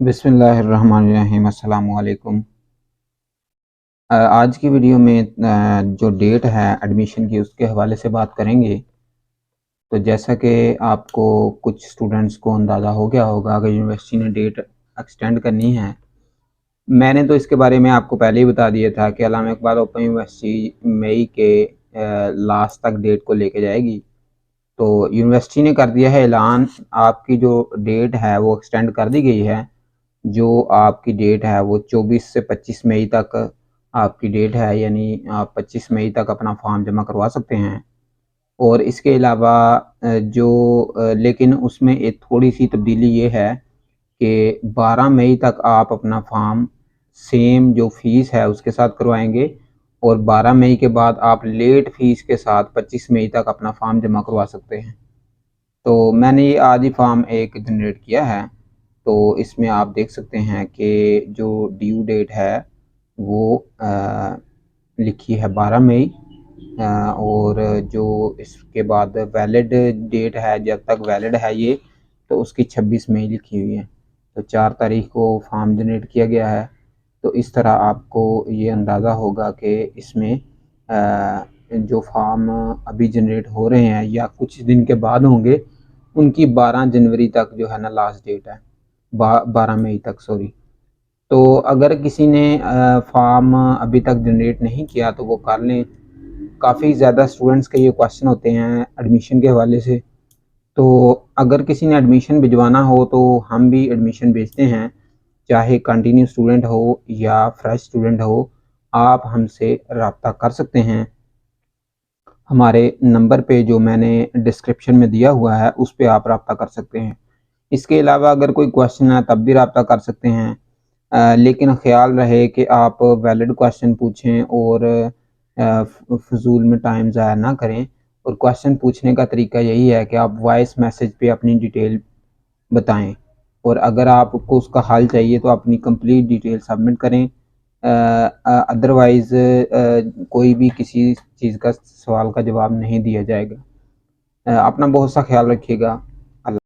बिस्मिल्लाहिर्रहमानिर्रहीम अस्सलामु अलैकुम। आज की वीडियो में जो डेट है एडमिशन की उसके हवाले से बात करेंगे। तो जैसा कि आपको कुछ स्टूडेंट्स को अंदाज़ा हो गया होगा कि यूनिवर्सिटी ने डेट एक्सटेंड करनी है। मैंने तो इसके बारे में आपको पहले ही बता दिया था कि अल्लामा इकबाल ओपन यूनिवर्सिटी मई के लास्ट तक डेट को लेके जाएगी। तो यूनिवर्सिटी ने कर दिया है ऐलान, आपकी जो डेट है वो एक्सटेंड कर दी गई है। जो आपकी डेट है वो 24 से 25 मई तक आपकी डेट है, यानी आप 25 मई तक अपना फॉर्म जमा करवा सकते हैं। और इसके अलावा लेकिन उसमें एक थोड़ी सी तब्दीली ये है कि 12 मई तक आप अपना फॉर्म सेम जो फ़ीस है उसके साथ करवाएंगे, और 12 मई के बाद आप लेट फ़ीस के साथ 25 मई तक अपना फॉर्म जमा करवा सकते हैं। तो मैंने ये आज ही फॉर्म एक जनरेट किया है। तो इसमें आप देख सकते हैं कि जो ड्यू डेट है वो लिखी है 12 मई, और जो इसके बाद वैलिड डेट है, जब तक वैलिड है ये, तो उसकी 26 मई लिखी हुई है। तो 4 तारीख को फॉर्म जनरेट किया गया है। तो इस तरह आपको ये अंदाज़ा होगा कि इसमें जो फॉर्म अभी जनरेट हो रहे हैं या कुछ दिन के बाद होंगे, उनकी 12 जनवरी तक जो है ना लास्ट डेट है, 12 मई तक, सॉरी। तो अगर किसी ने फॉर्म अभी तक जनरेट नहीं किया तो वो कर लें। काफ़ी ज़्यादा स्टूडेंट्स के ये क्वेश्चन होते हैं एडमिशन के हवाले से। तो अगर किसी ने एडमिशन भिजवाना हो तो हम भी एडमिशन भेजते हैं, चाहे कंटिन्यू स्टूडेंट हो या फ्रेश स्टूडेंट हो, आप हमसे रब्ता कर सकते हैं। हमारे नंबर पे जो मैंने डिस्क्रिप्शन में दिया हुआ है उस पे आप रब्ता कर सकते हैं। इसके अलावा अगर कोई क्वेश्चन है तब भी रब्ता कर सकते हैं। लेकिन ख़्याल रहे कि आप वैलिड क्वेश्चन पूछें और फ़िज़ूल में टाइम ज़ाया ना करें। और क्वेश्चन पूछने का तरीका यही है कि आप वॉइस मैसेज पे अपनी डिटेल बताएं, और अगर आपको उसका हल चाहिए तो अपनी कंप्लीट डिटेल सबमिट करें। अदरवाइज़ कोई भी किसी चीज़ का सवाल का जवाब नहीं दिया जाएगा। अपना बहुत सा ख्याल रखिएगा।